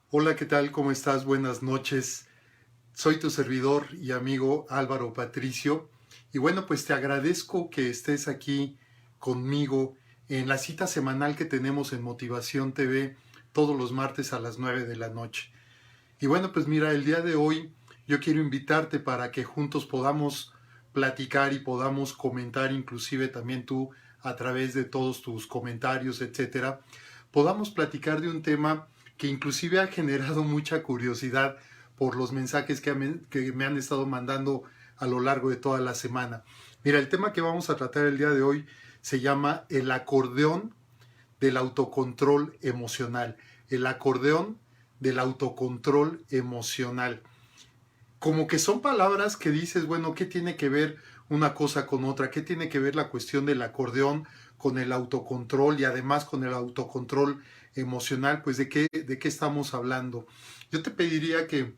Hola, ¿qué tal? ¿Cómo estás? Buenas noches. Soy tu servidor y amigo Álvaro Patricio. Y bueno, pues te agradezco que estés aquí conmigo en la cita semanal que tenemos en Motivación TV todos los martes a las 9 de la noche. Y bueno, pues mira, el día de hoy yo quiero invitarte para que juntos podamos platicar y podamos comentar, inclusive también tú a través de todos tus comentarios, etcétera, podamos platicar de un tema que inclusive ha generado mucha curiosidad por los mensajes que me han estado mandando a lo largo de toda la semana. Mira, el tema que vamos a tratar el día de hoy se llama el acordeón del autocontrol emocional. El acordeón del autocontrol emocional. Como que son palabras que dices, bueno, ¿qué tiene que ver una cosa con otra? ¿Qué tiene que ver la cuestión del acordeón con el autocontrol y además con el autocontrol emocional? Pues de qué estamos hablando. Yo te pediría que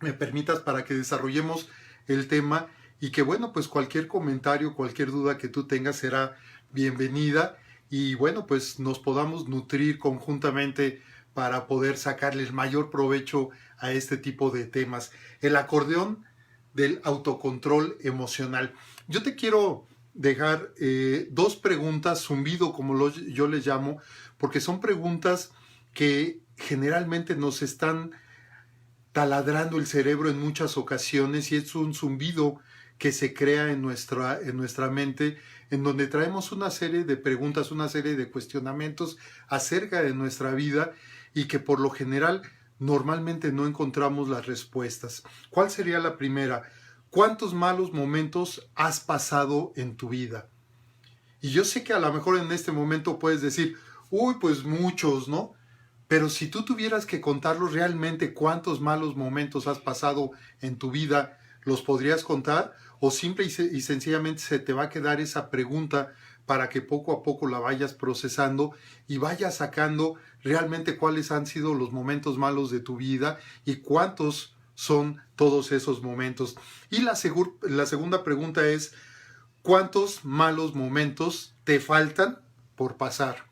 me permitas para que desarrollemos el tema y que bueno, pues cualquier comentario, cualquier duda que tú tengas será bienvenida y bueno, pues nos podamos nutrir conjuntamente para poder sacarle el mayor provecho a este tipo de temas. El acordeón del autocontrol emocional. Yo te quiero dejar dos preguntas, zumbido como yo les llamo, porque son preguntas que generalmente nos están taladrando el cerebro en muchas ocasiones y es un zumbido que se crea en nuestra mente, en donde traemos una serie de preguntas, una serie de cuestionamientos acerca de nuestra vida y que por lo general normalmente no encontramos las respuestas. ¿Cuál sería la primera? ¿Cuántos malos momentos has pasado en tu vida? Y yo sé que a lo mejor en este momento puedes decir, uy, pues muchos, ¿no? Pero si tú tuvieras que contarlos realmente cuántos malos momentos has pasado en tu vida, ¿los podrías contar? ¿O simple y sencillamente se te va a quedar esa pregunta para que poco a poco la vayas procesando y vayas sacando realmente cuáles han sido los momentos malos de tu vida y cuántos son todos esos momentos? Y la segunda pregunta es, ¿cuántos malos momentos te faltan por pasar?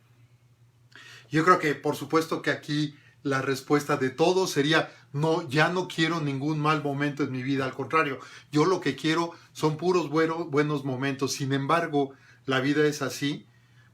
Yo creo que por supuesto que aquí la respuesta de todos sería no, ya no quiero ningún mal momento en mi vida, al contrario, yo lo que quiero son puros buenos momentos. Sin embargo, la vida es así.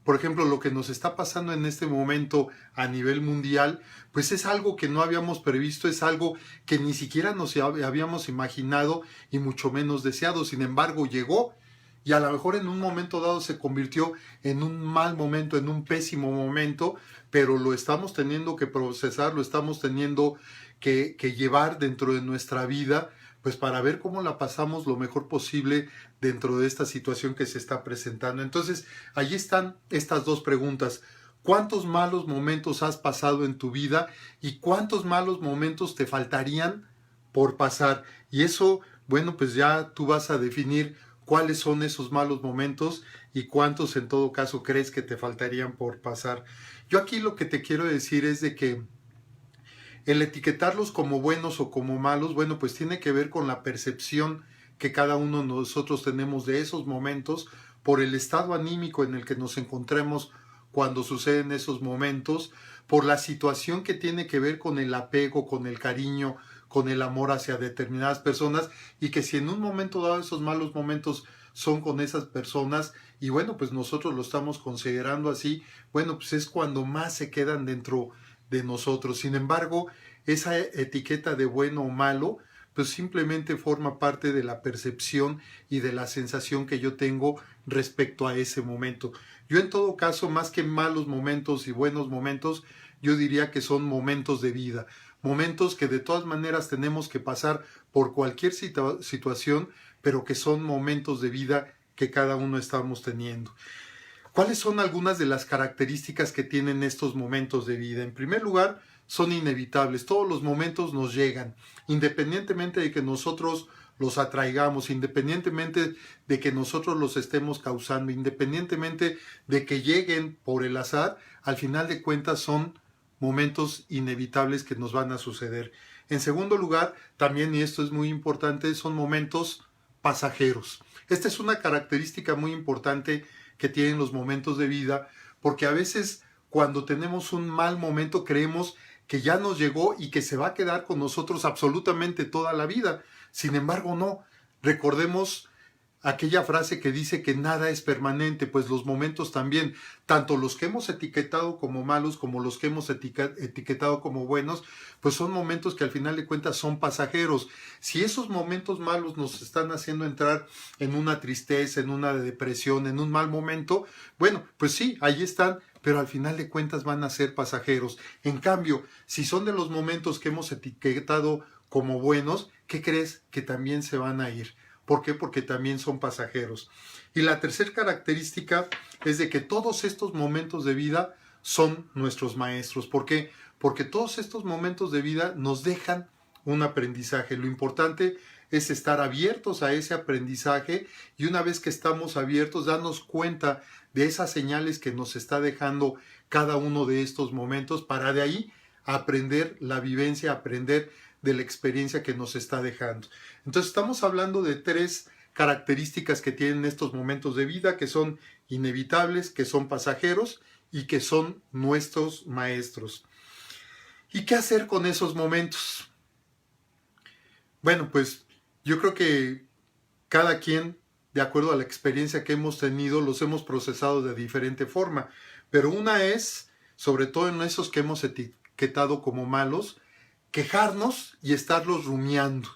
Por ejemplo, lo que nos está pasando en este momento a nivel mundial, pues es algo que no habíamos previsto, es algo que ni siquiera nos habíamos imaginado y mucho menos deseado. Sin embargo, llegó y a lo mejor en un momento dado se convirtió en un mal momento, en un pésimo momento, pero lo estamos teniendo que procesar, lo estamos teniendo que llevar dentro de nuestra vida, pues para ver cómo la pasamos lo mejor posible dentro de esta situación que se está presentando. Entonces, allí están estas dos preguntas. ¿Cuántos malos momentos has pasado en tu vida y cuántos malos momentos te faltarían por pasar? Y eso, bueno, pues ya tú vas a definir cuáles son esos malos momentos y cuántos en todo caso crees que te faltarían por pasar. Yo aquí lo que te quiero decir es de que el etiquetarlos como buenos o como malos, bueno, pues tiene que ver con la percepción que cada uno de nosotros tenemos de esos momentos por el estado anímico en el que nos encontremos cuando suceden esos momentos, por la situación que tiene que ver con el apego, con el cariño, con el amor hacia determinadas personas y que si en un momento dado esos malos momentos son con esas personas y bueno, pues nosotros lo estamos considerando así, bueno, pues es cuando más se quedan dentro de nosotros. Sin embargo, esa etiqueta de bueno o malo, pues simplemente forma parte de la percepción y de la sensación que yo tengo respecto a ese momento. Yo en todo caso, más que malos momentos y buenos momentos, yo diría que son momentos de vida, momentos que de todas maneras tenemos que pasar por cualquier situación, pero que son momentos de vida que cada uno estamos teniendo. ¿Cuáles son algunas de las características que tienen estos momentos de vida? En primer lugar, son inevitables. Todos los momentos nos llegan, independientemente de que nosotros los atraigamos, independientemente de que nosotros los estemos causando, independientemente de que lleguen por el azar, al final de cuentas son momentos inevitables que nos van a suceder. En segundo lugar, también, y esto es muy importante, son momentos pasajeros. Esta es una característica muy importante que tienen los momentos de vida, porque a veces cuando tenemos un mal momento creemos que ya nos llegó y que se va a quedar con nosotros absolutamente toda la vida. Sin embargo, no. Recordemos aquella frase que dice que nada es permanente, pues los momentos también, tanto los que hemos etiquetado como malos como los que hemos etiquetado como buenos, pues son momentos que al final de cuentas son pasajeros. Si esos momentos malos nos están haciendo entrar en una tristeza, en una depresión, en un mal momento, bueno, pues sí, ahí están, pero al final de cuentas van a ser pasajeros. En cambio, si son de los momentos que hemos etiquetado como buenos, ¿qué crees? Que también se van a ir. ¿Por qué? Porque también son pasajeros. Y la tercera característica es de que todos estos momentos de vida son nuestros maestros. ¿Por qué? Porque todos estos momentos de vida nos dejan un aprendizaje. Lo importante es estar abiertos a ese aprendizaje y una vez que estamos abiertos, darnos cuenta de esas señales que nos está dejando cada uno de estos momentos para de ahí aprender la vivencia, aprender de la experiencia que nos está dejando. Entonces estamos hablando de 3 características que tienen estos momentos de vida, que son inevitables, que son pasajeros y que son nuestros maestros. ¿Y qué hacer con esos momentos? Bueno, pues yo creo que cada quien, de acuerdo a la experiencia que hemos tenido, los hemos procesado de diferente forma. Pero una es, sobre todo en esos que hemos etiquetado como malos, quejarnos y estarlos rumiando.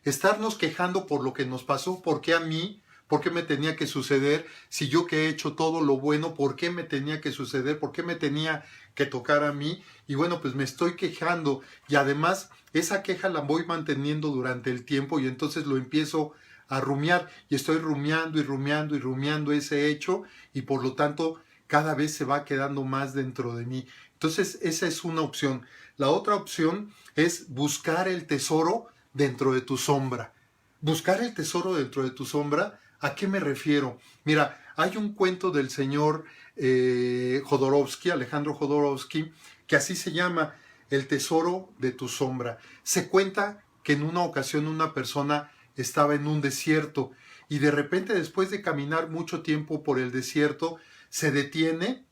Estarnos quejando por lo que nos pasó, por qué a mí, por qué me tenía que suceder, si yo que he hecho todo lo bueno, por qué me tenía que suceder, por qué me tenía que tocar a mí. Y bueno, pues me estoy quejando y además esa queja la voy manteniendo durante el tiempo y entonces lo empiezo a rumiar y estoy rumiando y rumiando y rumiando ese hecho y por lo tanto cada vez se va quedando más dentro de mí. Entonces esa es una opción. La otra opción es buscar el tesoro dentro de tu sombra. Buscar el tesoro dentro de tu sombra, ¿a qué me refiero? Mira, hay un cuento del señor Jodorowsky, Alejandro Jodorowsky, que así se llama, El tesoro de tu sombra. Se cuenta que en una ocasión una persona estaba en un desierto y de repente después de caminar mucho tiempo por el desierto, se detiene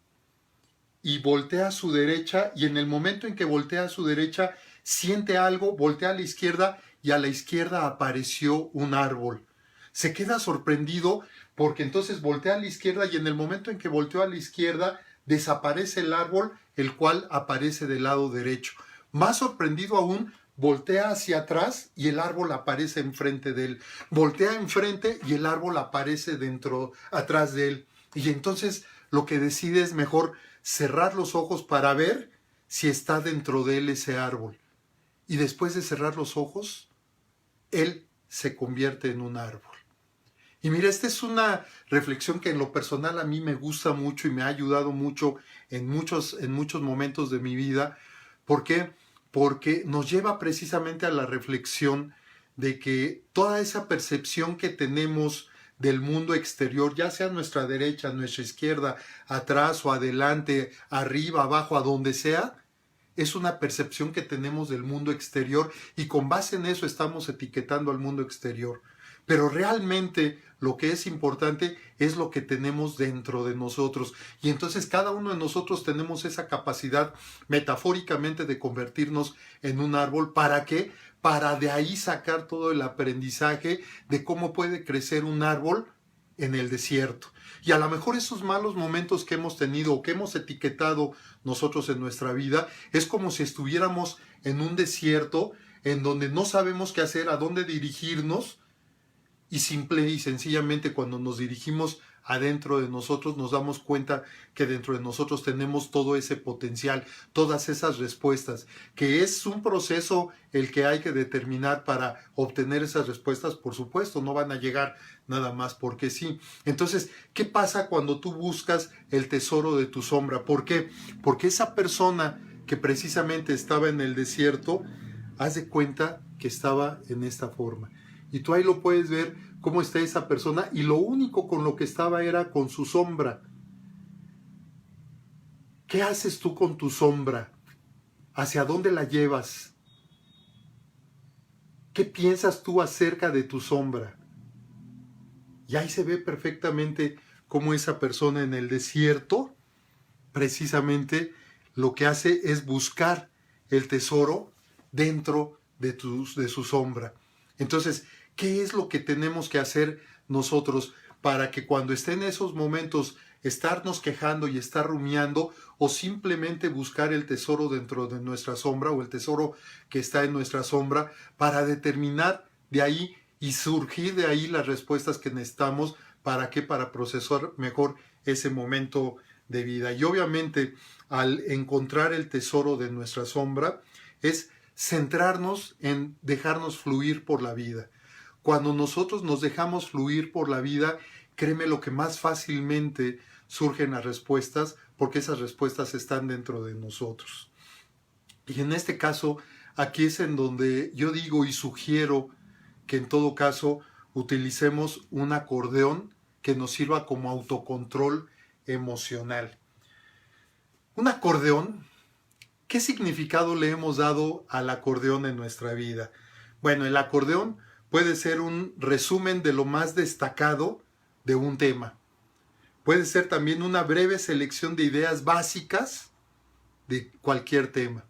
y voltea a su derecha y en el momento en que voltea a su derecha siente algo, voltea a la izquierda y a la izquierda apareció un árbol. Se queda sorprendido porque entonces voltea a la izquierda y en el momento en que volteó a la izquierda desaparece el árbol, el cual aparece del lado derecho. Más sorprendido aún, voltea hacia atrás y el árbol aparece enfrente de él. Voltea enfrente y el árbol aparece atrás de él. Y entonces lo que decide es mejor cerrar los ojos para ver si está dentro de él ese árbol. Y después de cerrar los ojos, él se convierte en un árbol. Y mira, esta es una reflexión que en lo personal a mí me gusta mucho y me ha ayudado mucho en muchos momentos de mi vida. ¿Por qué? Porque nos lleva precisamente a la reflexión de que toda esa percepción que tenemos del mundo exterior, ya sea a nuestra derecha, a nuestra izquierda, atrás o adelante, arriba, abajo, a donde sea, es una percepción que tenemos del mundo exterior y con base en eso estamos etiquetando al mundo exterior. Pero realmente lo que es importante es lo que tenemos dentro de nosotros. Y entonces cada uno de nosotros tenemos esa capacidad metafóricamente de convertirnos en un árbol. ¿Para qué? Para de ahí sacar todo el aprendizaje de cómo puede crecer un árbol en el desierto. Y a lo mejor esos malos momentos que hemos tenido o que hemos etiquetado nosotros en nuestra vida es como si estuviéramos en un desierto en donde no sabemos qué hacer, a dónde dirigirnos y simple y sencillamente cuando nos dirigimos adentro de nosotros nos damos cuenta que dentro de nosotros tenemos todo ese potencial, todas esas respuestas, que es un proceso el que hay que determinar para obtener esas respuestas, por supuesto, no van a llegar nada más porque sí. Entonces, ¿qué pasa cuando tú buscas el tesoro de tu sombra? ¿Por qué? Porque esa persona que precisamente estaba en el desierto, haz de cuenta que estaba en esta forma. Y tú ahí lo puedes ver cómo está esa persona y lo único con lo que estaba era con su sombra. ¿Qué haces tú con tu sombra? ¿Hacia dónde la llevas? ¿Qué piensas tú acerca de tu sombra? Y ahí se ve perfectamente cómo esa persona en el desierto precisamente lo que hace es buscar el tesoro dentro de su sombra. Entonces, ¿qué es lo que tenemos que hacer nosotros para que cuando estén esos momentos estarnos quejando y estar rumiando, o simplemente buscar el tesoro dentro de nuestra sombra o el tesoro que está en nuestra sombra, para determinar de ahí y surgir de ahí las respuestas que necesitamos? ¿Para qué? Para procesar mejor ese momento de vida. Y obviamente, al encontrar el tesoro de nuestra sombra, es centrarnos en dejarnos fluir por la vida. Cuando nosotros nos dejamos fluir por la vida, créeme lo que más fácilmente surgen las respuestas, porque esas respuestas están dentro de nosotros. Y en este caso, aquí es en donde yo digo y sugiero que en todo caso utilicemos un acordeón que nos sirva como autocontrol emocional. Un acordeón, ¿qué significado le hemos dado al acordeón en nuestra vida? Bueno, el acordeón puede ser un resumen de lo más destacado de un tema. Puede ser también una breve selección de ideas básicas de cualquier tema.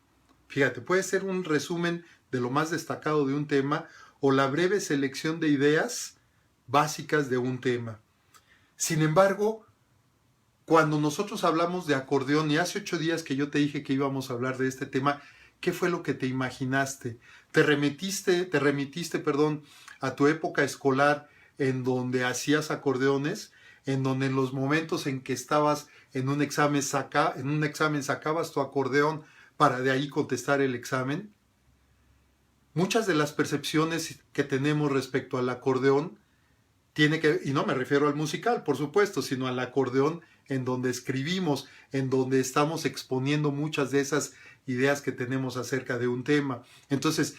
Fíjate, puede ser un resumen de lo más destacado de un tema o la breve selección de ideas básicas de un tema. Sin embargo, cuando nosotros hablamos de acordeón, y hace 8 días que yo te dije que íbamos a hablar de este tema, ¿qué fue lo que te imaginaste? ¿Te remitiste, a tu época escolar en donde hacías acordeones? En donde en los momentos en que estabas en un examen sacabas tu acordeón para de ahí contestar el examen. Muchas de las percepciones que tenemos respecto al acordeón y no me refiero al musical, por supuesto, sino al acordeón en donde escribimos, en donde estamos exponiendo muchas de esas ideas que tenemos acerca de un tema. Entonces,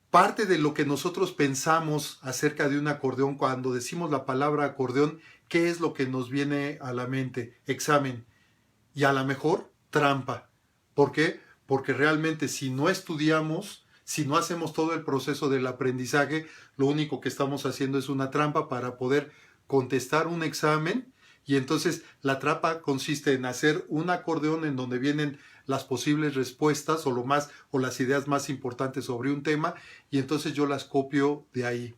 parte de lo que nosotros pensamos acerca de un acordeón, cuando decimos la palabra acordeón, ¿qué es lo que nos viene a la mente? Examen. Y a lo mejor trampa. ¿Por qué? Porque realmente si no estudiamos, si no hacemos todo el proceso del aprendizaje, lo único que estamos haciendo es una trampa para poder contestar un examen. Y entonces la trampa consiste en hacer un acordeón en donde vienen las posibles respuestas o las ideas más importantes sobre un tema, y entonces yo las copio de ahí.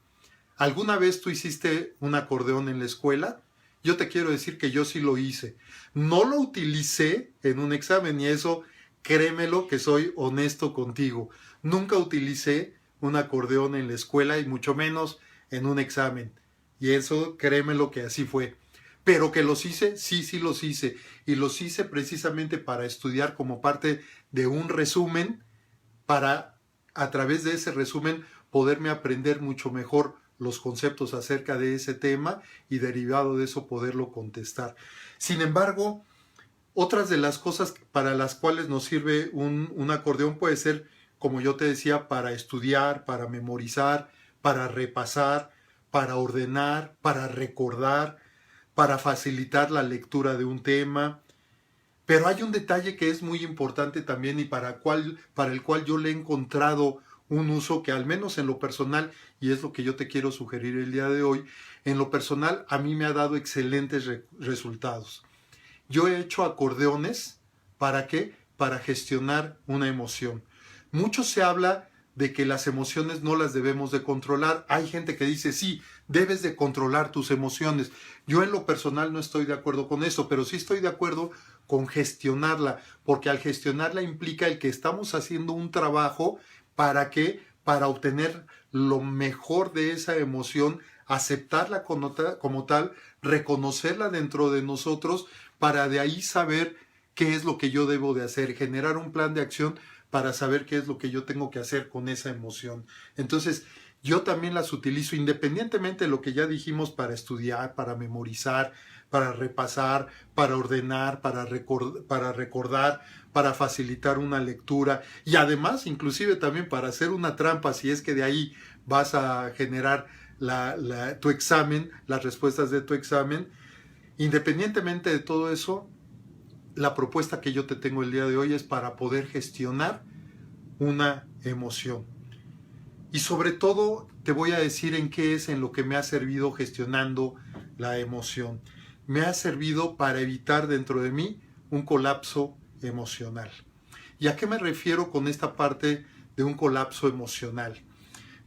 ¿Alguna vez tú hiciste un acordeón en la escuela? Yo te quiero decir que yo sí lo hice. No lo utilicé en un examen, y eso, créemelo que soy honesto contigo. Nunca utilicé un acordeón en la escuela y mucho menos en un examen. Y eso, créemelo que así fue. Pero que los hice, sí los hice. Y los hice precisamente para estudiar como parte de un resumen, para a través de ese resumen poderme aprender mucho mejor los conceptos acerca de ese tema y derivado de eso poderlo contestar. Sin embargo, otras de las cosas para las cuales nos sirve un acordeón puede ser, como yo te decía, para estudiar, para memorizar, para repasar, para ordenar, para recordar, para facilitar la lectura de un tema. Pero hay un detalle que es muy importante también y para el cual yo le he encontrado un uso que, al menos en lo personal, y es lo que yo te quiero sugerir el día de hoy, en lo personal a mí me ha dado excelentes resultados. Yo he hecho acordeones, ¿para qué? Para gestionar una emoción. Mucho se habla de que las emociones no las debemos de controlar. Hay gente que dice, sí, debes de controlar tus emociones. Yo en lo personal no estoy de acuerdo con eso, pero sí estoy de acuerdo con gestionarla, porque al gestionarla implica el que estamos haciendo un trabajo. ¿Para qué? Para obtener lo mejor de esa emoción, aceptarla como tal, reconocerla dentro de nosotros, para de ahí saber qué es lo que yo debo de hacer, generar un plan de acción para saber qué es lo que yo tengo que hacer con esa emoción. Entonces, yo también las utilizo independientemente de lo que ya dijimos, para estudiar, para memorizar, para repasar, para ordenar, para recordar, para facilitar una lectura, y además inclusive también para hacer una trampa si es que de ahí vas a generar tu examen, las respuestas de tu examen. Independientemente de todo eso, la propuesta que yo te tengo el día de hoy es para poder gestionar una emoción. Y sobre todo te voy a decir en qué es en lo que me ha servido gestionando la emoción. Me ha servido para evitar dentro de mí un colapso emocional. ¿Y a qué me refiero con esta parte de un colapso emocional?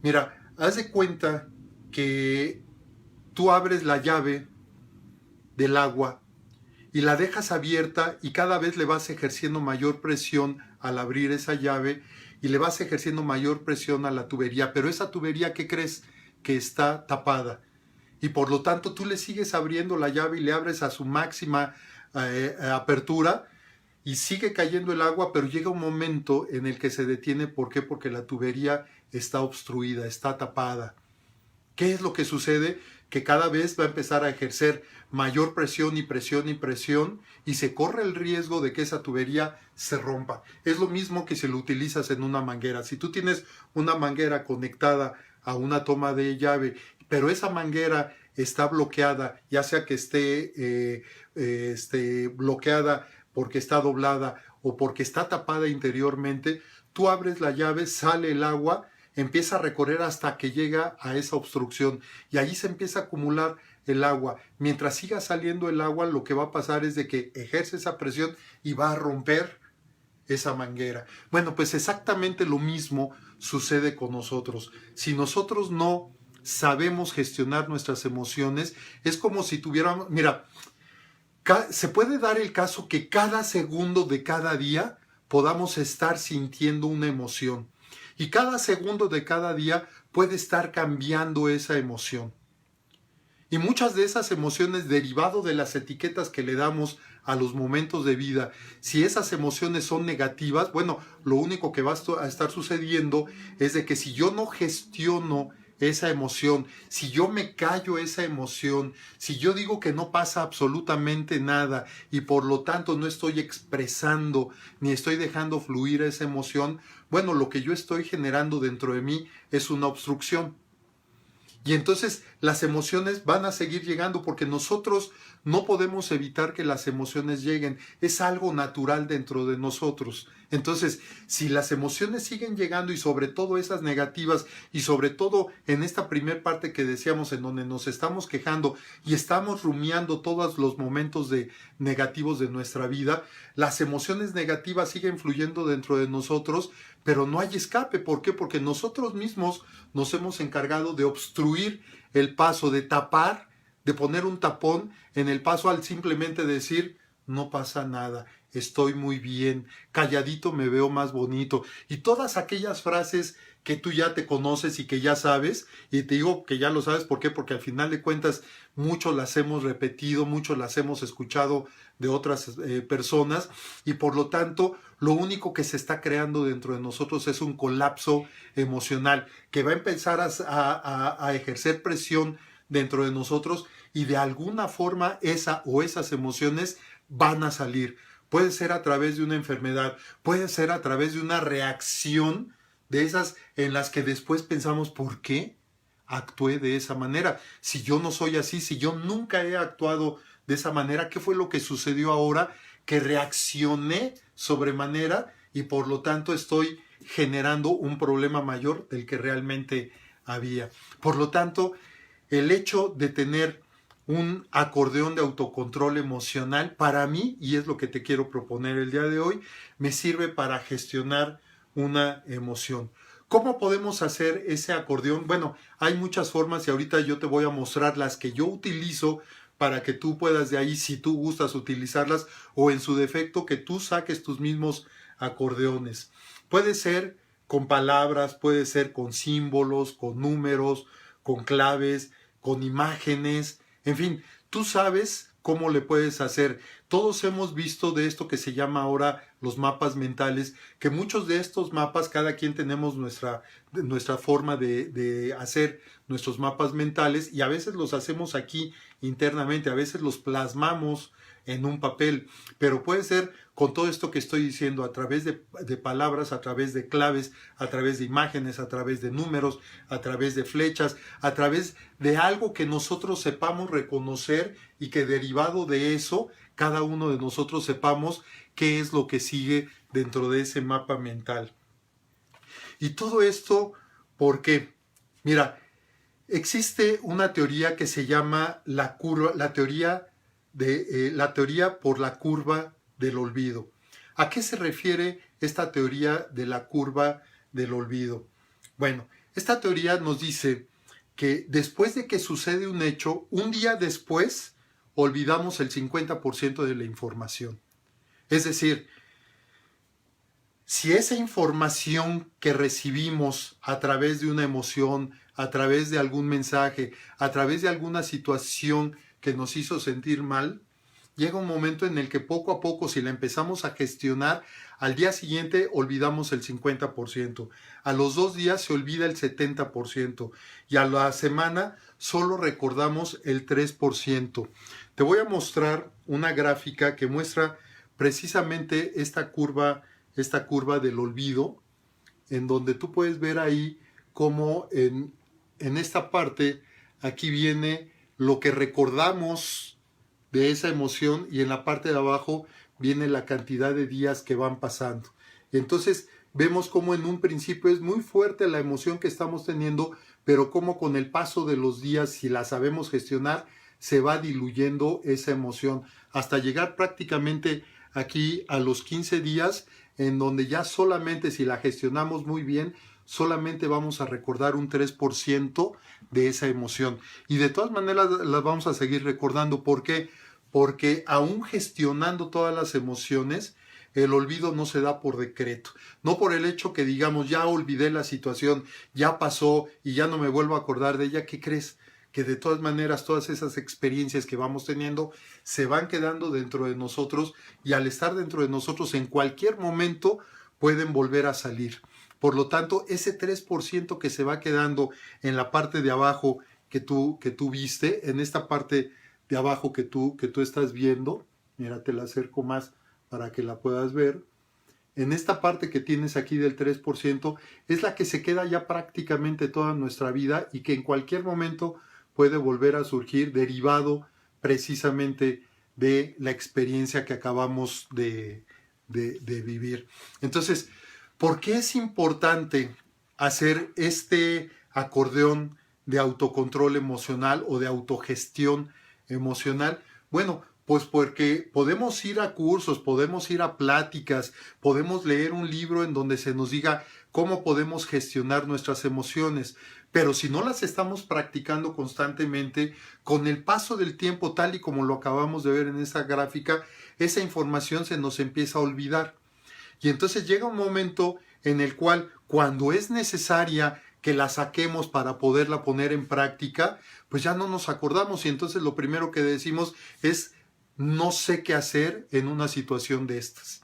Mira, haz de cuenta que tú abres la llave del agua y la dejas abierta y cada vez le vas ejerciendo mayor presión al abrir esa llave y le vas ejerciendo mayor presión a la tubería, pero esa tubería, ¿qué crees? Que está tapada y por lo tanto tú le sigues abriendo la llave y le abres a su máxima apertura y sigue cayendo el agua, pero llega un momento en el que se detiene. ¿Por qué? Porque la tubería está obstruida, está tapada. ¿Qué es lo que sucede? Que cada vez va a empezar a ejercer mayor presión y presión y presión y se corre el riesgo de que esa tubería se rompa. Es lo mismo que si lo utilizas en una manguera. Si tú tienes una manguera conectada a una toma de llave, pero esa manguera está bloqueada, ya sea que esté bloqueada porque está doblada o porque está tapada interiormente, tú abres la llave, sale el agua, empieza a recorrer hasta que llega a esa obstrucción y allí se empieza a acumular el agua. Mientras siga saliendo el agua, lo que va a pasar es de que ejerce esa presión y va a romper esa manguera. Bueno, pues exactamente lo mismo sucede con nosotros. Si nosotros no sabemos gestionar nuestras emociones, es como si tuviéramos, mira, se puede dar el caso que cada segundo de cada día podamos estar sintiendo una emoción. Y cada segundo de cada día puede estar cambiando esa emoción. Y muchas de esas emociones, derivado de las etiquetas que le damos a los momentos de vida, si esas emociones son negativas, bueno, lo único que va a estar sucediendo es de que si yo no gestiono esa emoción, si yo me callo esa emoción, si yo digo que no pasa absolutamente nada y por lo tanto no estoy expresando ni estoy dejando fluir esa emoción, bueno, lo que yo estoy generando dentro de mí es una obstrucción. Y entonces las emociones van a seguir llegando porque nosotros no podemos evitar que las emociones lleguen. Es algo natural dentro de nosotros. Entonces, si las emociones siguen llegando y sobre todo esas negativas y sobre todo en esta primer parte que decíamos en donde nos estamos quejando y estamos rumiando todos los momentos negativos de nuestra vida, las emociones negativas siguen fluyendo dentro de nosotros, pero no hay escape. ¿Por qué? Porque nosotros mismos nos hemos encargado de obstruir el paso, de tapar, de poner un tapón en el paso al simplemente decir, no pasa nada, estoy muy bien, calladito me veo más bonito. Y todas aquellas frases que tú ya te conoces y que ya sabes, y te digo que ya lo sabes, ¿por qué? Porque al final de cuentas muchos las hemos repetido, muchos las hemos escuchado de otras personas, y por lo tanto lo único que se está creando dentro de nosotros es un colapso emocional que va a empezar a ejercer presión dentro de nosotros y de alguna forma esa o esas emociones van a salir. Puede ser a través de una enfermedad, puede ser a través de una reacción de esas en las que después pensamos, ¿por qué actué de esa manera? Si yo no soy así, si yo nunca he actuado de esa manera, ¿qué fue lo que sucedió ahora? Que reaccioné sobremanera y por lo tanto estoy generando un problema mayor del que realmente había. Por lo tanto, el hecho de tener un acordeón de autocontrol emocional para mí, y es lo que te quiero proponer el día de hoy, me sirve para gestionar una emoción. ¿Cómo podemos hacer ese acordeón? Bueno, hay muchas formas y ahorita yo te voy a mostrar las que yo utilizo para que tú puedas de ahí, si tú gustas utilizarlas, o en su defecto que tú saques tus mismos acordeones. Puede ser con palabras, puede ser con símbolos, con números, con claves, con imágenes, en fin, tú sabes cómo le puedes hacer. Todos hemos visto de esto que se llama ahora los mapas mentales, que muchos de estos mapas, cada quien tenemos nuestra forma de hacer nuestros mapas mentales y a veces los hacemos aquí internamente, a veces los plasmamos en un papel, pero puede ser con todo esto que estoy diciendo, a través de palabras, a través de claves, a través de imágenes, a través de números, a través de flechas, a través de algo que nosotros sepamos reconocer y que derivado de eso, cada uno de nosotros sepamos qué es lo que sigue dentro de ese mapa mental. Y todo esto, ¿por qué? Mira, existe una teoría que se llama la teoría por la curva del olvido. ¿A qué se refiere esta teoría de la curva del olvido. Bueno, esta teoría nos dice que después de que sucede un hecho, un día después olvidamos el 50% de la información. Es decir, si esa información que recibimos a través de una emoción, a través de algún mensaje, a través de alguna situación que nos hizo sentir mal, llega un momento en el que poco a poco, si la empezamos a gestionar, al día siguiente olvidamos el 50%, a los 2 días se olvida el 70% y a la semana solo recordamos el 3%. Te voy a mostrar una gráfica que muestra precisamente esta curva del olvido, en donde tú puedes ver ahí cómo en esta parte, aquí viene lo que recordamos de esa emoción y en la parte de abajo viene la cantidad de días que van pasando. Entonces vemos cómo en un principio es muy fuerte la emoción que estamos teniendo, pero cómo con el paso de los días, si la sabemos gestionar, se va diluyendo esa emoción hasta llegar prácticamente aquí a los 15 días, en donde ya solamente si la gestionamos muy bien, solamente vamos a recordar un 3% de esa emoción. Y de todas maneras las vamos a seguir recordando. ¿Por qué? Porque aún gestionando todas las emociones, el olvido no se da por decreto. No por el hecho que digamos, ya olvidé la situación, ya pasó y ya no me vuelvo a acordar de ella. ¿Qué crees? Que de todas maneras todas esas experiencias que vamos teniendo se van quedando dentro de nosotros y al estar dentro de nosotros en cualquier momento pueden volver a salir. Por lo tanto, ese 3% que se va quedando en la parte de abajo que tú viste, en esta parte de abajo que tú estás viendo, mira, te la acerco más para que la puedas ver. En esta parte que tienes aquí del 3% es la que se queda ya prácticamente toda nuestra vida y que en cualquier momento puede volver a surgir derivado precisamente de la experiencia que acabamos de vivir. Entonces, ¿por qué es importante hacer este acordeón de autocontrol emocional o de autogestión emocional? Bueno, pues porque podemos ir a cursos, podemos ir a pláticas, podemos leer un libro en donde se nos diga cómo podemos gestionar nuestras emociones, pero si no las estamos practicando constantemente, con el paso del tiempo, tal y como lo acabamos de ver en esta gráfica, esa información se nos empieza a olvidar. Y entonces llega un momento en el cual, cuando es necesaria que la saquemos para poderla poner en práctica, pues ya no nos acordamos y entonces lo primero que decimos es no sé qué hacer en una situación de estas.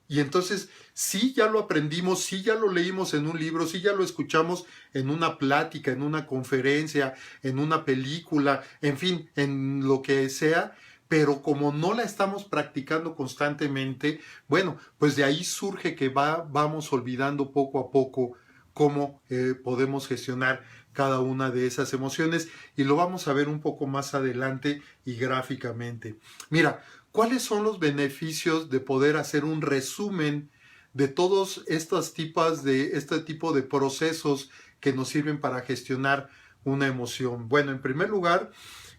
Y entonces sí ya lo aprendimos, sí ya lo leímos en un libro, sí ya lo escuchamos en una plática, en una conferencia, en una película, en fin, en lo que sea, pero como no la estamos practicando constantemente, bueno, pues de ahí surge que vamos olvidando poco a poco cómo podemos gestionar cada una de esas emociones y lo vamos a ver un poco más adelante y gráficamente. Mira, ¿cuáles son los beneficios de poder hacer un resumen de todos este tipo de procesos que nos sirven para gestionar una emoción? Bueno, en primer lugar,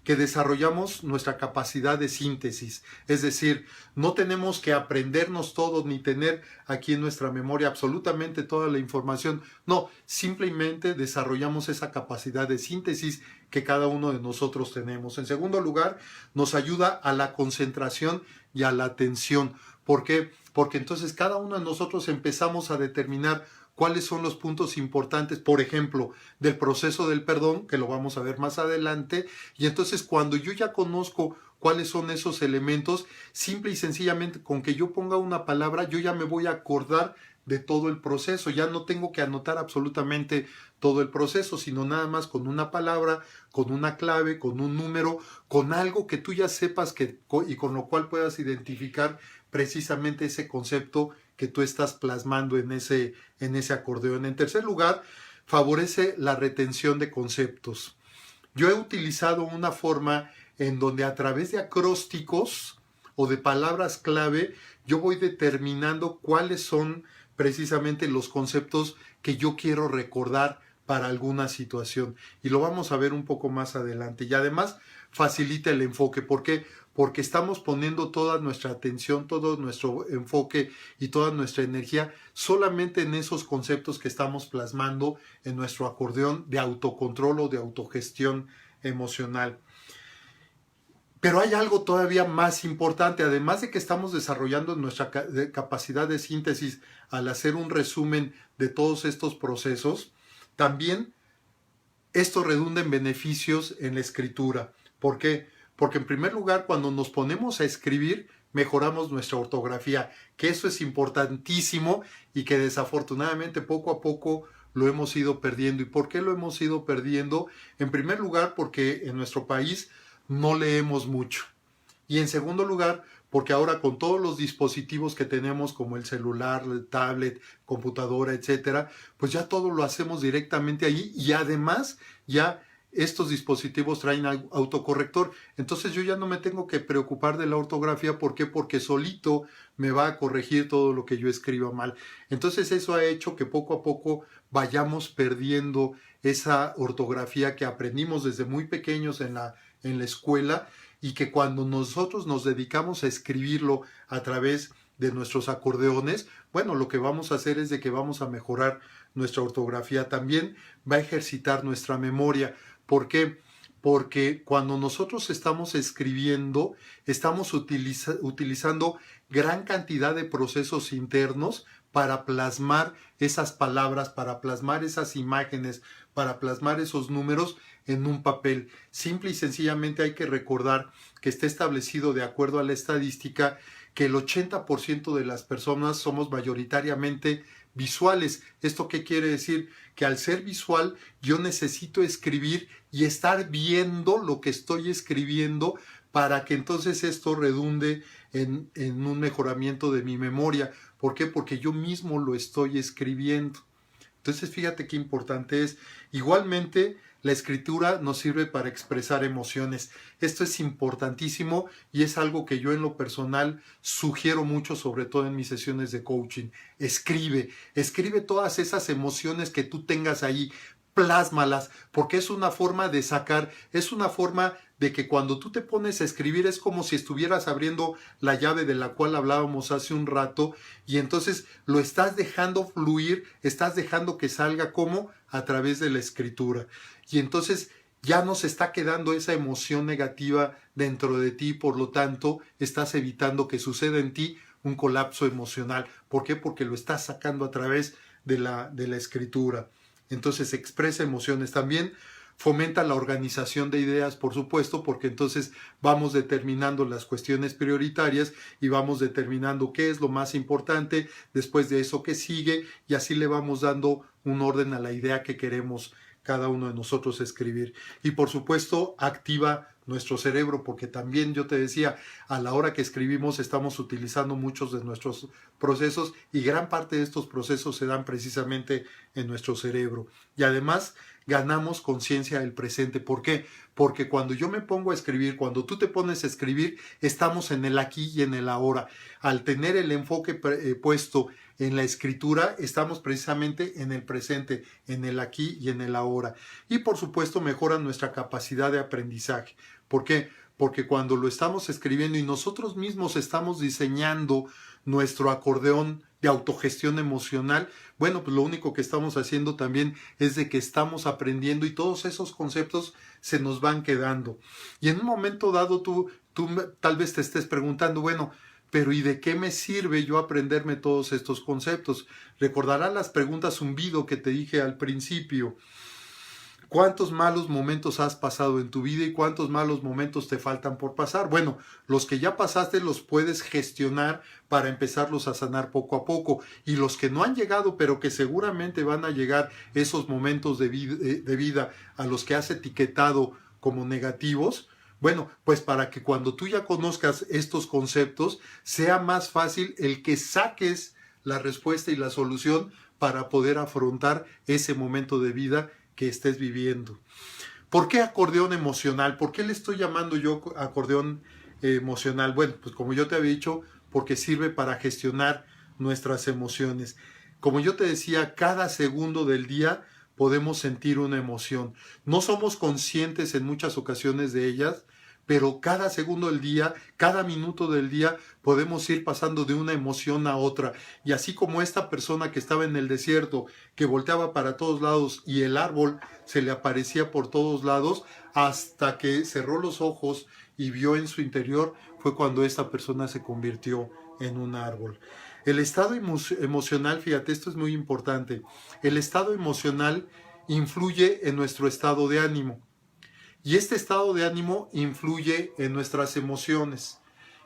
que desarrollamos nuestra capacidad de síntesis, es decir, no tenemos que aprendernos todo ni tener aquí en nuestra memoria absolutamente toda la información, no, simplemente desarrollamos esa capacidad de síntesis que cada uno de nosotros tenemos. En segundo lugar, nos ayuda a la concentración y a la atención. ¿Por qué? Porque entonces cada uno de nosotros empezamos a determinar cuáles son los puntos importantes, por ejemplo, del proceso del perdón, que lo vamos a ver más adelante, y entonces cuando yo ya conozco cuáles son esos elementos, simple y sencillamente con que yo ponga una palabra, yo ya me voy a acordar de todo el proceso, ya no tengo que anotar absolutamente todo el proceso, sino nada más con una palabra, con una clave, con un número, con algo que tú ya sepas y con lo cual puedas identificar precisamente ese concepto que tú estás plasmando en ese acordeón. En tercer lugar, favorece la retención de conceptos. Yo he utilizado una forma en donde a través de acrósticos o de palabras clave, yo voy determinando cuáles son precisamente los conceptos que yo quiero recordar para alguna situación. Y lo vamos a ver un poco más adelante. Y además facilita el enfoque. ¿Por qué? porque estamos poniendo toda nuestra atención, todo nuestro enfoque y toda nuestra energía solamente en esos conceptos que estamos plasmando en nuestro acordeón de autocontrol o de autogestión emocional. Pero hay algo todavía más importante, además de que estamos desarrollando nuestra capacidad de síntesis al hacer un resumen de todos estos procesos, también esto redunda en beneficios en la escritura. ¿Por qué? Porque en primer lugar, cuando nos ponemos a escribir, mejoramos nuestra ortografía, que eso es importantísimo y que desafortunadamente poco a poco lo hemos ido perdiendo. ¿Y por qué lo hemos ido perdiendo? En primer lugar, porque en nuestro país no leemos mucho. Y en segundo lugar, porque ahora con todos los dispositivos que tenemos como el celular, el tablet, computadora, etcétera, pues ya todo lo hacemos directamente ahí y además ya estos dispositivos traen autocorrector. Entonces yo ya no me tengo que preocupar de la ortografía. ¿Por qué? Porque solito me va a corregir todo lo que yo escriba mal. Entonces eso ha hecho que poco a poco vayamos perdiendo esa ortografía que aprendimos desde muy pequeños en la escuela, y que cuando nosotros nos dedicamos a escribirlo a través de nuestros acordeones, bueno, lo que vamos a hacer es de que vamos a mejorar nuestra ortografía. También va a ejercitar nuestra memoria. ¿Por qué? Porque cuando nosotros estamos escribiendo, estamos utilizando gran cantidad de procesos internos para plasmar esas palabras, para plasmar esas imágenes, para plasmar esos números en un papel. Simple y sencillamente hay que recordar que está establecido de acuerdo a la estadística que el 80% de las personas somos mayoritariamente visuales. ¿Esto qué quiere decir? Que al ser visual yo necesito escribir y estar viendo lo que estoy escribiendo para que entonces esto redunde en un mejoramiento de mi memoria. ¿Por qué? Porque yo mismo lo estoy escribiendo. Entonces fíjate qué importante es. Igualmente, la escritura nos sirve para expresar emociones. Esto es importantísimo y es algo que yo en lo personal sugiero mucho, sobre todo en mis sesiones de coaching. Escribe todas esas emociones que tú tengas ahí, plásmalas, porque es una forma de sacar, es una forma de que cuando tú te pones a escribir es como si estuvieras abriendo la llave de la cual hablábamos hace un rato, y entonces lo estás dejando fluir, estás dejando que salga como a través de la escritura. Y entonces ya no se está quedando esa emoción negativa dentro de ti, por lo tanto estás evitando que suceda en ti un colapso emocional. ¿Por qué? Porque lo estás sacando a través de la escritura. Entonces expresa emociones. También fomenta la organización de ideas, por supuesto, porque entonces vamos determinando las cuestiones prioritarias y vamos determinando qué es lo más importante, después de eso qué sigue, y así le vamos dando un orden a la idea que queremos cada uno de nosotros escribir. Y por supuesto activa nuestro cerebro, porque también yo te decía, a la hora que escribimos estamos utilizando muchos de nuestros procesos y gran parte de estos procesos se dan precisamente en nuestro cerebro. Y además ganamos conciencia del presente. ¿Por qué? Porque cuando yo me pongo a escribir, cuando tú te pones a escribir, estamos en el aquí y en el ahora. Al tener el enfoque puesto en la escritura, estamos precisamente en el presente, en el aquí y en el ahora. Y por supuesto mejora nuestra capacidad de aprendizaje. ¿Por qué? Porque cuando lo estamos escribiendo y nosotros mismos estamos diseñando nuestro acordeón de autogestión emocional, bueno, pues lo único que estamos haciendo también es de que estamos aprendiendo y todos esos conceptos se nos van quedando. Y en un momento dado tú tal vez te estés preguntando, bueno, pero ¿y de qué me sirve yo aprenderme todos estos conceptos? Recordarás las preguntas zumbido que te dije al principio. ¿Cuántos malos momentos has pasado en tu vida y cuántos malos momentos te faltan por pasar? Bueno, los que ya pasaste los puedes gestionar para empezarlos a sanar poco a poco. Y los que no han llegado, pero que seguramente van a llegar esos momentos de vida a los que has etiquetado como negativos, bueno, pues para que cuando tú ya conozcas estos conceptos, sea más fácil el que saques la respuesta y la solución para poder afrontar ese momento de vida que estés viviendo. ¿Por qué acordeón emocional? ¿Por qué le estoy llamando yo acordeón emocional? Bueno, pues como yo te había dicho, porque sirve para gestionar nuestras emociones. Como yo te decía, cada segundo del día podemos sentir una emoción. No somos conscientes en muchas ocasiones de ellas, pero cada segundo del día, cada minuto del día, podemos ir pasando de una emoción a otra. Y así como esta persona que estaba en el desierto, que volteaba para todos lados y el árbol se le aparecía por todos lados, hasta que cerró los ojos y vio en su interior, fue cuando esta persona se convirtió en un árbol. El estado emocional, fíjate, esto es muy importante. El estado emocional influye en nuestro estado de ánimo. Y este estado de ánimo influye en nuestras emociones.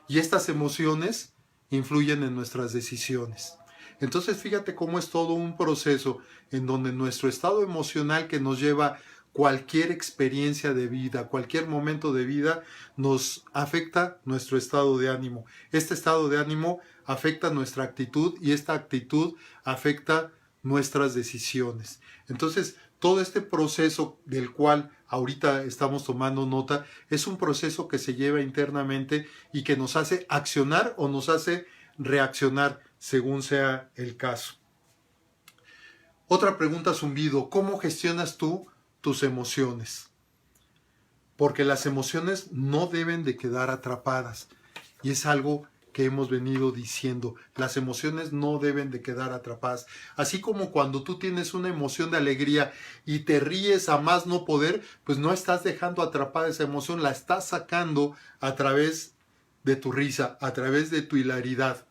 Y estas emociones influyen en nuestras decisiones. Entonces fíjate cómo es todo un proceso en donde nuestro estado emocional que nos lleva cualquier experiencia de vida, cualquier momento de vida, nos afecta nuestro estado de ánimo. Este estado de ánimo afecta nuestra actitud y esta actitud afecta nuestras decisiones. Entonces, todo este proceso del cual ahorita estamos tomando nota es un proceso que se lleva internamente y que nos hace accionar o nos hace reaccionar según sea el caso. Otra pregunta, Zumbido: ¿cómo gestionas tú tus emociones? Porque las emociones no deben de quedar atrapadas y es algo que hemos venido diciendo. Las emociones no deben de quedar atrapadas. Así como cuando tú tienes una emoción de alegría y te ríes a más no poder, pues no estás dejando atrapada esa emoción, la estás sacando a través de tu risa, a través de tu hilaridad.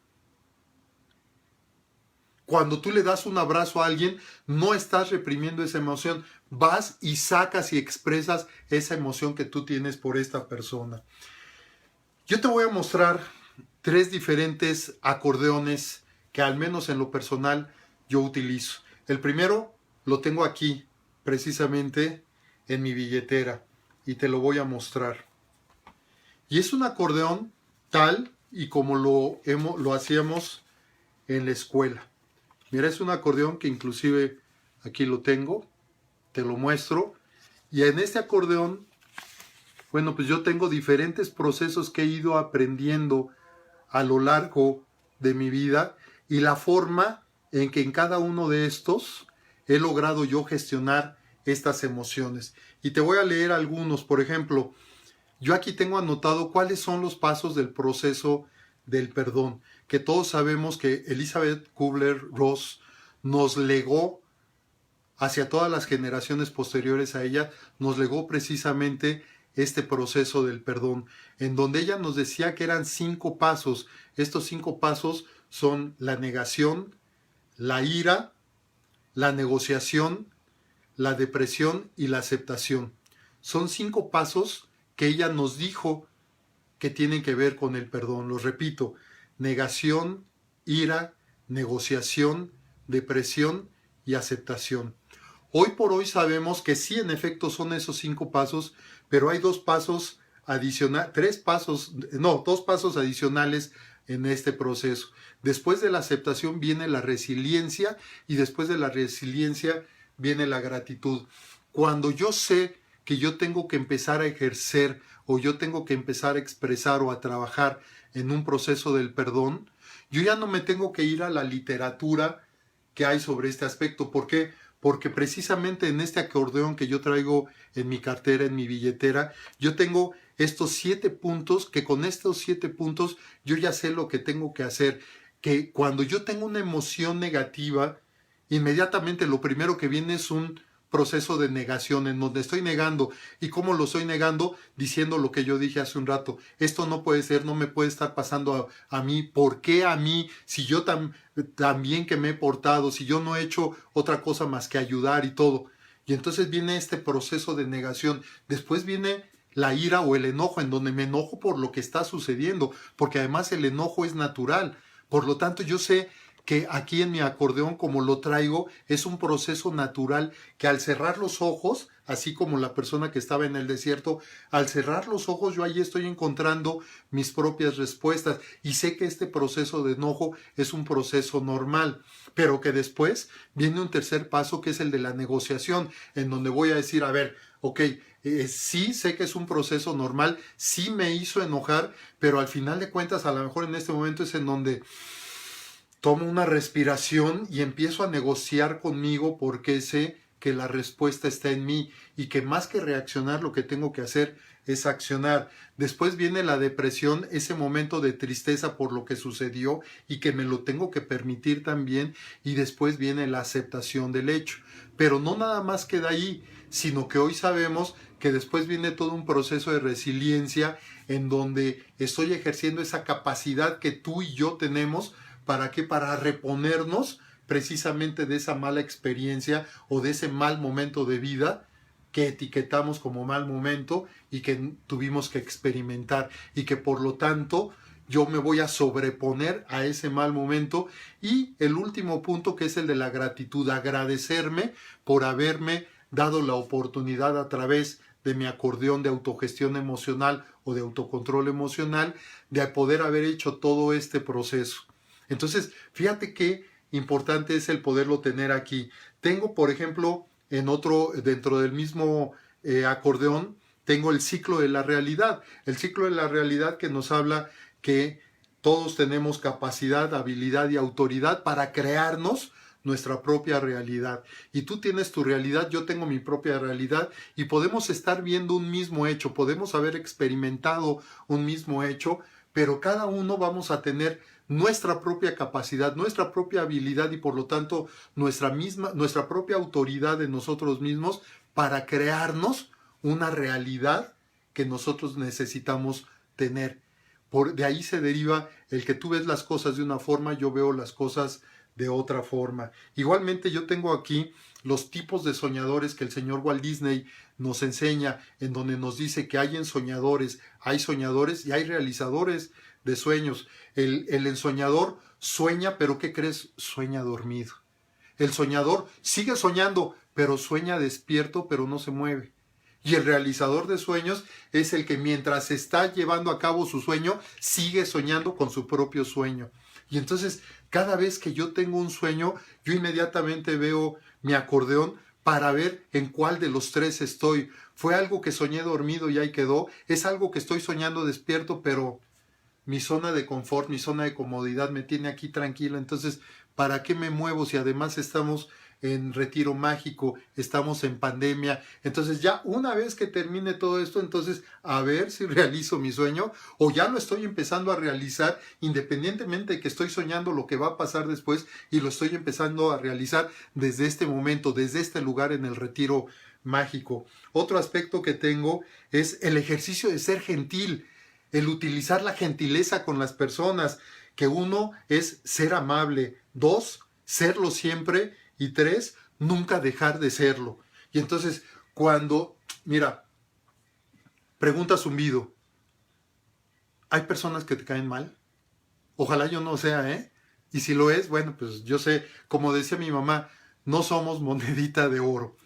Cuando tú le das un abrazo a alguien, no estás reprimiendo esa emoción, vas y sacas y expresas esa emoción que tú tienes por esta persona. Yo te voy a mostrar 3 diferentes acordeones que al menos en lo personal yo utilizo. El primero lo tengo aquí, precisamente en mi billetera, y te lo voy a mostrar. Y es un acordeón tal y como lo hacíamos en la escuela. Mira, es un acordeón que inclusive aquí lo tengo, te lo muestro. Y en este acordeón, bueno, pues yo tengo diferentes procesos que he ido aprendiendo a lo largo de mi vida y la forma en que en cada uno de estos he logrado yo gestionar estas emociones. Y te voy a leer algunos. Por ejemplo, yo aquí tengo anotado cuáles son los pasos del proceso del perdón, que todos sabemos que Elizabeth Kubler-Ross nos legó hacia todas las generaciones posteriores a ella, nos legó precisamente este proceso del perdón, en donde ella nos decía que eran 5 pasos. Estos 5 pasos son la negación, la ira, la negociación, la depresión y la aceptación. Son 5 pasos que ella nos dijo que tienen que ver con el perdón. Los repito: negación, ira, negociación, depresión y aceptación. Hoy por hoy sabemos que sí, en efecto, son esos 5 pasos, pero hay 2 pasos adicionales, 2 pasos adicionales en este proceso. Después de la aceptación viene la resiliencia y después de la resiliencia viene la gratitud. Cuando yo sé que yo tengo que empezar a ejercer o yo tengo que empezar a expresar o a trabajar en un proceso del perdón, yo ya no me tengo que ir a la literatura que hay sobre este aspecto. ¿Por qué? Porque precisamente en este acordeón que yo traigo en mi cartera, en mi billetera, yo tengo estos 7 puntos, que con estos 7 puntos yo ya sé lo que tengo que hacer. Que cuando yo tengo una emoción negativa, inmediatamente lo primero que viene es un proceso de negación, en donde estoy negando. ¿Y cómo lo estoy negando? Diciendo lo que yo dije hace un rato: esto no puede ser, no me puede estar pasando a mí. ¿Por qué a mí? Si yo también que me he portado, si yo no he hecho otra cosa más que ayudar y todo. Y entonces viene este proceso de negación. Después viene la ira o el enojo, en donde me enojo por lo que está sucediendo, porque además el enojo es natural. Por lo tanto, yo sé que aquí en mi acordeón, como lo traigo, es un proceso natural que al cerrar los ojos, así como la persona que estaba en el desierto, al cerrar los ojos yo ahí estoy encontrando mis propias respuestas y sé que este proceso de enojo es un proceso normal, pero que después viene un tercer paso, que es el de la negociación, en donde voy a decir: a ver, ok, sí sé que es un proceso normal, sí me hizo enojar, pero al final de cuentas a lo mejor en este momento es en donde tomo una respiración y empiezo a negociar conmigo, porque sé que la respuesta está en mí y que más que reaccionar lo que tengo que hacer es accionar. Después viene la depresión, ese momento de tristeza por lo que sucedió y que me lo tengo que permitir también, y después viene la aceptación del hecho. Pero no nada más queda ahí, sino que hoy sabemos que después viene todo un proceso de resiliencia en donde estoy ejerciendo esa capacidad que tú y yo tenemos. ¿Para qué? Para reponernos precisamente de esa mala experiencia o de ese mal momento de vida que etiquetamos como mal momento y que tuvimos que experimentar, y que por lo tanto yo me voy a sobreponer a ese mal momento. Y el último punto, que es el de la gratitud, agradecerme por haberme dado la oportunidad a través de mi acordeón de autogestión emocional o de autocontrol emocional, de poder haber hecho todo este proceso. Entonces, fíjate qué importante es el poderlo tener aquí. Tengo, por ejemplo, dentro del mismo acordeón, tengo el ciclo de la realidad. El ciclo de la realidad que nos habla que todos tenemos capacidad, habilidad y autoridad para crearnos nuestra propia realidad. Y tú tienes tu realidad, yo tengo mi propia realidad, y podemos estar viendo un mismo hecho, podemos haber experimentado un mismo hecho, pero cada uno vamos a tener nuestra propia capacidad, nuestra propia habilidad, y por lo tanto nuestra propia autoridad en nosotros mismos para crearnos una realidad que nosotros necesitamos tener. De ahí se deriva el que tú ves las cosas de una forma, yo veo las cosas de otra forma. Igualmente yo tengo aquí los tipos de soñadores que el señor Walt Disney nos enseña, en donde nos dice que hay soñadores y hay realizadores de sueños. El ensoñador sueña, pero ¿qué crees? Sueña dormido. El soñador sigue soñando, pero sueña despierto, pero no se mueve. Y el realizador de sueños es el que mientras está llevando a cabo su sueño, sigue soñando con su propio sueño. Y entonces, cada vez que yo tengo un sueño, yo inmediatamente veo mi acordeón para ver en cuál de los tres estoy. ¿Fue algo que soñé dormido y ahí quedó? ¿Es algo que estoy soñando despierto, pero mi zona de confort, mi zona de comodidad me tiene aquí tranquilo? Entonces, ¿para qué me muevo si además estamos en retiro mágico, estamos en pandemia? Entonces ya una vez que termine todo esto, entonces a ver si realizo mi sueño, o ya lo estoy empezando a realizar, independientemente de que estoy soñando lo que va a pasar después, y lo estoy empezando a realizar desde este momento, desde este lugar en el retiro mágico. Otro aspecto que tengo es el ejercicio de ser gentil, el utilizar la gentileza con las personas, que uno es ser amable, 2, serlo siempre, y 3, nunca dejar de serlo. Y entonces, mira, pregunta zumbido, ¿hay personas que te caen mal? Ojalá yo no sea, ¿eh? Y si lo es, bueno, pues yo sé, como decía mi mamá, no somos monedita de oro.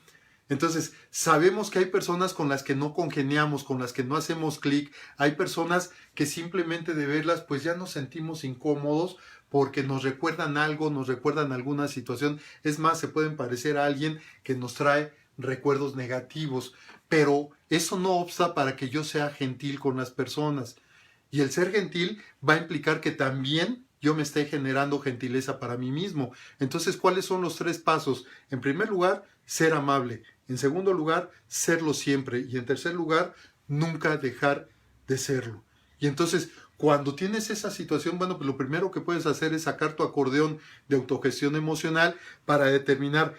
Entonces, sabemos que hay personas con las que no congeniamos, con las que no hacemos clic. Hay personas que simplemente de verlas, pues ya nos sentimos incómodos porque nos recuerdan algo, nos recuerdan alguna situación. Es más, se pueden parecer a alguien que nos trae recuerdos negativos. Pero eso no obsta para que yo sea gentil con las personas. Y el ser gentil va a implicar que también yo me esté generando gentileza para mí mismo. Entonces, ¿cuáles son los 3 pasos? En primer lugar, ser amable. En segundo lugar, serlo siempre. Y en tercer lugar, nunca dejar de serlo. Y entonces, cuando tienes esa situación, bueno, pues lo primero que puedes hacer es sacar tu acordeón de autogestión emocional para determinar,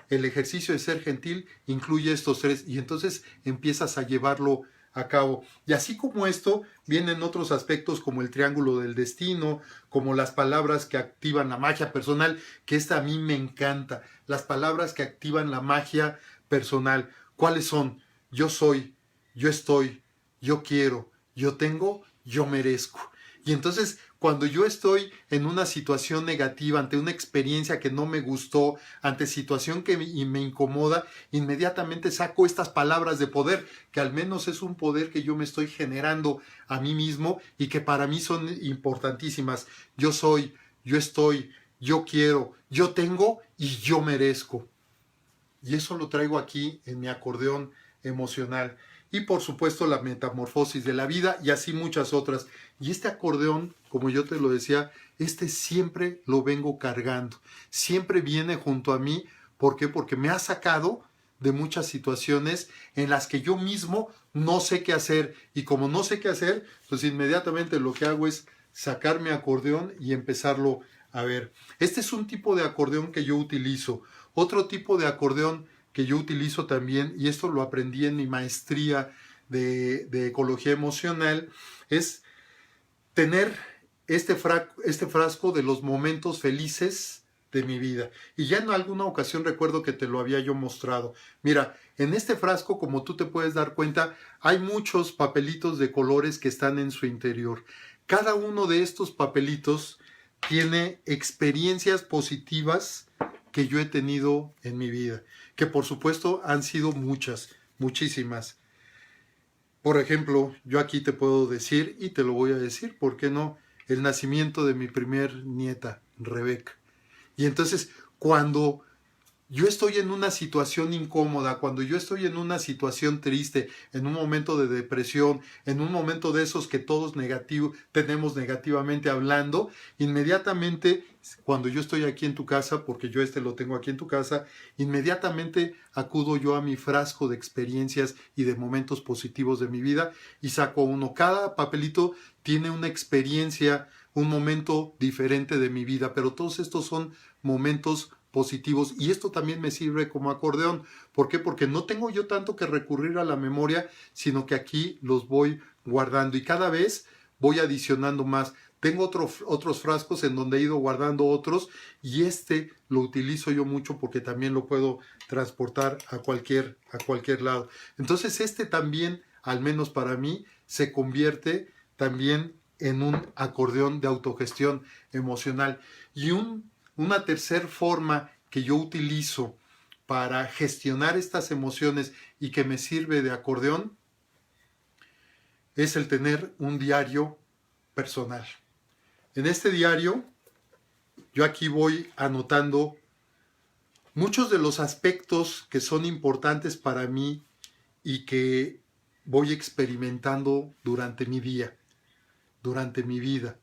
el ejercicio de ser gentil incluye estos 3, y entonces empiezas a llevarlo a cabo. Y así como esto, vienen otros aspectos como el triángulo del destino, como las palabras que activan la magia personal, que esta a mí me encanta. Las palabras que activan la magia personal. ¿Cuáles son? Yo soy, yo estoy, yo quiero, yo tengo, yo merezco. Y entonces, cuando yo estoy en una situación negativa, ante una experiencia que no me gustó, ante situación que me incomoda, inmediatamente saco estas palabras de poder, que al menos es un poder que yo me estoy generando a mí mismo y que para mí son importantísimas. Yo soy, yo estoy, yo quiero, yo tengo y yo merezco. Y eso lo traigo aquí en mi acordeón emocional. Y por supuesto la metamorfosis de la vida, y así muchas otras. Y este acordeón, como yo te lo decía, siempre lo vengo cargando. Siempre viene junto a mí ¿Por qué? Porque me ha sacado de muchas situaciones en las que yo mismo no sé qué hacer. Y como no sé qué hacer, pues inmediatamente lo que hago es sacar mi acordeón y empezarlo a ver. Este es un tipo de acordeón que yo utilizo. Otro tipo de acordeón que yo utilizo también, y esto lo aprendí en mi maestría de ecología emocional, es tener este frasco de los momentos felices de mi vida. Y ya en alguna ocasión recuerdo que te lo había yo mostrado. Mira, en este frasco, como tú te puedes dar cuenta, hay muchos papelitos de colores que están en su interior. Cada uno de estos papelitos tiene experiencias positivas que yo he tenido en mi vida, que por supuesto han sido muchas, muchísimas. Por ejemplo, yo aquí te puedo decir, y te lo voy a decir, ¿por qué no? El nacimiento de mi primer nieta, Rebeca. Y entonces, cuando yo estoy en una situación incómoda, cuando yo estoy en una situación triste, en un momento de depresión, en un momento de esos que todos tenemos negativamente hablando, inmediatamente, cuando yo estoy aquí en tu casa, porque yo lo tengo aquí en tu casa, inmediatamente acudo yo a mi frasco de experiencias y de momentos positivos de mi vida y saco uno. Cada papelito tiene una experiencia, un momento diferente de mi vida, pero todos estos son momentos positivos, y esto también me sirve como acordeón. ¿Por qué? Porque no tengo yo tanto que recurrir a la memoria, sino que aquí los voy guardando y cada vez voy adicionando más. Tengo otros frascos en donde he ido guardando otros, y este lo utilizo yo mucho porque también lo puedo transportar a cualquier lado. Entonces este también, al menos para mí, se convierte también en un acordeón de autogestión emocional. Y una tercera forma que yo utilizo para gestionar estas emociones y que me sirve de acordeón es el tener un diario personal. En este diario yo aquí voy anotando muchos de los aspectos que son importantes para mí y que voy experimentando durante mi día, durante mi vida,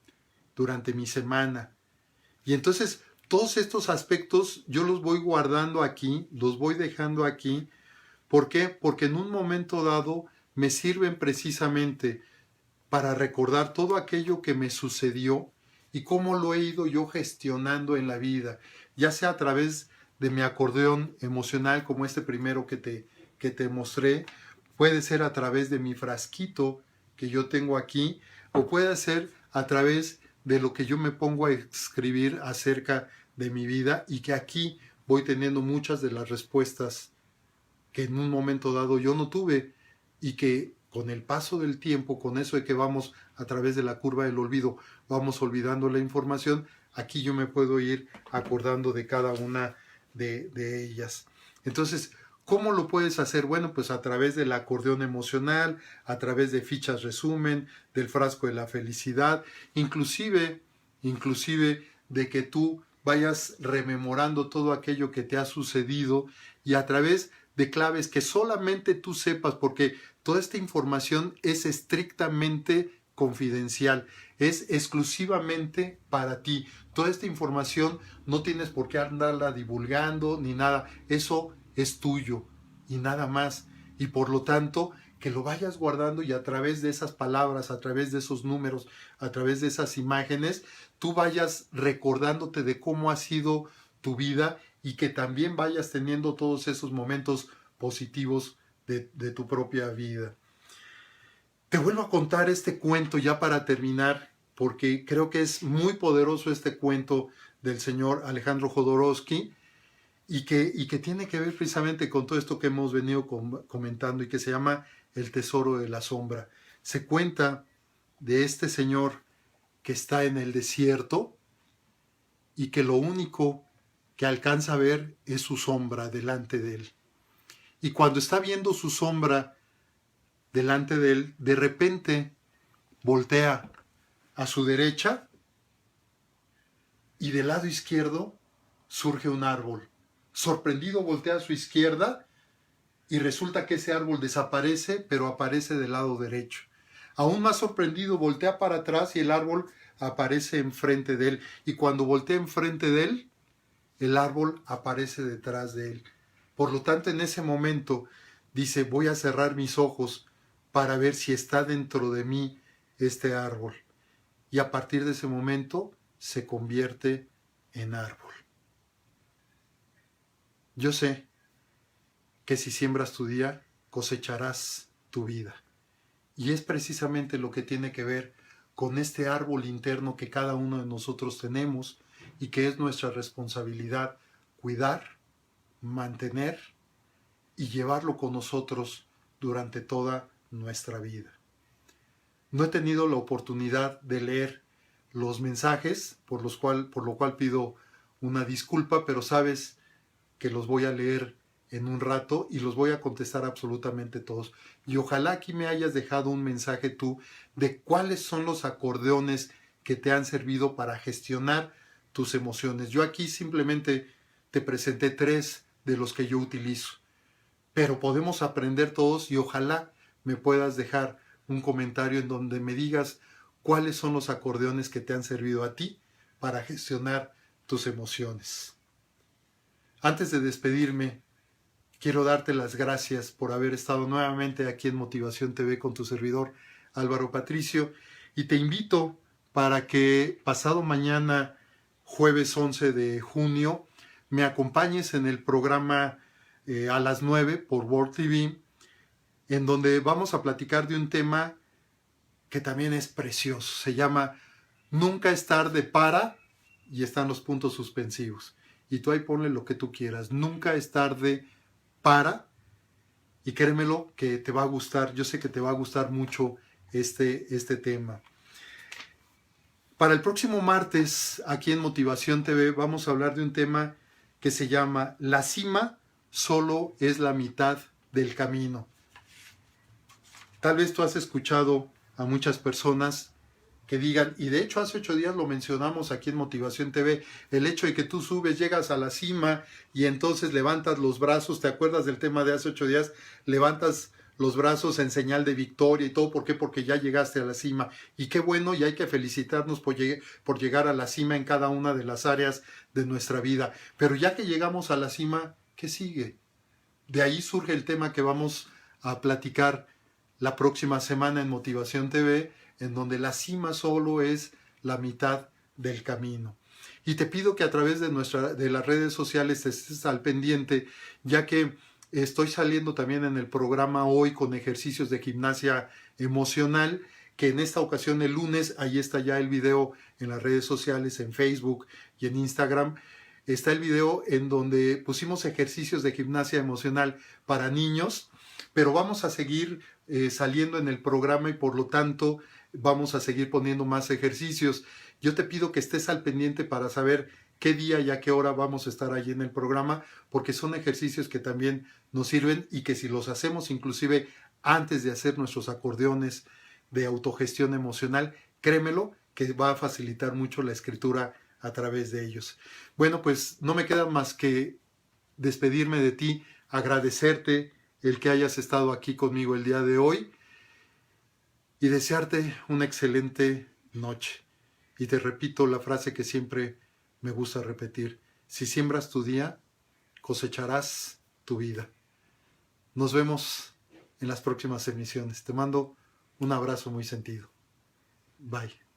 durante mi semana. Y entonces todos estos aspectos yo los voy guardando aquí, los voy dejando aquí. ¿Por qué? Porque en un momento dado me sirven precisamente para recordar todo aquello que me sucedió y cómo lo he ido yo gestionando en la vida, ya sea a través de mi acordeón emocional, como este primero que te mostré, puede ser a través de mi frasquito que yo tengo aquí, o puede ser a través de lo que yo me pongo a escribir acerca de mi vida, y que aquí voy teniendo muchas de las respuestas que en un momento dado yo no tuve, y que con el paso del tiempo, con eso de que vamos a través de la curva del olvido, vamos olvidando la información, aquí yo me puedo ir acordando de cada una de ellas. Entonces, ¿cómo lo puedes hacer? Bueno, pues a través del acordeón emocional, a través de fichas resumen, del frasco de la felicidad, inclusive de que tú vayas rememorando todo aquello que te ha sucedido, y a través de claves que solamente tú sepas, porque toda esta información es estrictamente confidencial, es exclusivamente para ti. Toda esta información no tienes por qué andarla divulgando ni nada, eso es tuyo y nada más. Y por lo tanto, que lo vayas guardando, y a través de esas palabras, a través de esos números, a través de esas imágenes, tú vayas recordándote de cómo ha sido tu vida, y que también vayas teniendo todos esos momentos positivos de tu propia vida. Te vuelvo a contar este cuento ya para terminar, porque creo que es muy poderoso este cuento del señor Alejandro Jodorowsky, y que tiene que ver precisamente con todo esto que hemos venido comentando, y que se llama El tesoro de la sombra. Se cuenta de este señor que está en el desierto y que lo único que alcanza a ver es su sombra delante de él. Y cuando está viendo su sombra delante de él, de repente voltea a su derecha, y del lado izquierdo surge un árbol. Sorprendido voltea a su izquierda, y resulta que ese árbol desaparece, pero aparece del lado derecho. Aún más sorprendido voltea para atrás, y el árbol aparece enfrente de él. Y cuando voltea enfrente de él, el árbol aparece detrás de él. Por lo tanto, en ese momento dice, voy a cerrar mis ojos para ver si está dentro de mí este árbol. Y a partir de ese momento se convierte en árbol. Yo sé que si siembras tu día, cosecharás tu vida. Y es precisamente lo que tiene que ver con este árbol interno que cada uno de nosotros tenemos y que es nuestra responsabilidad cuidar, mantener y llevarlo con nosotros durante toda nuestra vida. No he tenido la oportunidad de leer los mensajes, por lo cual pido una disculpa, pero sabes que los voy a leer en un rato y los voy a contestar absolutamente todos. Y ojalá aquí me hayas dejado un mensaje tú de cuáles son los acordeones que te han servido para gestionar tus emociones. Yo aquí simplemente te presenté 3 de los que yo utilizo, pero podemos aprender todos y ojalá me puedas dejar un comentario en donde me digas cuáles son los acordeones que te han servido a ti para gestionar tus emociones. Antes de despedirme, quiero darte las gracias por haber estado nuevamente aquí en Motivación TV con tu servidor Álvaro Patricio y te invito para que pasado mañana, jueves 11 de junio, me acompañes en el programa a las 9 por World TV, en donde vamos a platicar de un tema que también es precioso. Se llama Nunca es tarde para, y están los puntos suspensivos. Y tú ahí ponle lo que tú quieras. Nunca es tarde para, y créemelo que te va a gustar. Yo sé que te va a gustar mucho este tema. Para el próximo martes, aquí en Motivación TV, vamos a hablar de un tema que se llama La cima solo es la mitad del camino. Tal vez tú has escuchado a muchas personas que digan, y de hecho hace 8 días lo mencionamos aquí en Motivación TV, el hecho de que tú subes, llegas a la cima y entonces levantas los brazos, ¿te acuerdas del tema de hace 8 días? Levantas los brazos en señal de victoria y todo, ¿por qué? Porque ya llegaste a la cima. Y qué bueno, y hay que felicitarnos por llegar a la cima en cada una de las áreas de nuestra vida. Pero ya que llegamos a la cima, ¿qué sigue? De ahí surge el tema que vamos a platicar la próxima semana en Motivación TV, en donde la cima solo es la mitad del camino. Y te pido que a través de las redes sociales estés al pendiente, ya que estoy saliendo también en el programa hoy con ejercicios de gimnasia emocional, que en esta ocasión el lunes, ahí está ya el video en las redes sociales, en Facebook y en Instagram, está el video en donde pusimos ejercicios de gimnasia emocional para niños, pero vamos a seguir saliendo en el programa y por lo tanto vamos a seguir poniendo más ejercicios. Yo te pido que estés al pendiente para saber qué día y a qué hora vamos a estar allí en el programa, porque son ejercicios que también nos sirven y que si los hacemos inclusive antes de hacer nuestros acordeones de autogestión emocional, créemelo que va a facilitar mucho la escritura a través de ellos. Bueno, pues no me queda más que despedirme de ti, agradecerte el que hayas estado aquí conmigo el día de hoy y desearte una excelente noche. Y te repito la frase que siempre me gusta repetir: si siembras tu día, cosecharás tu vida. Nos vemos en las próximas emisiones. Te mando un abrazo muy sentido. Bye.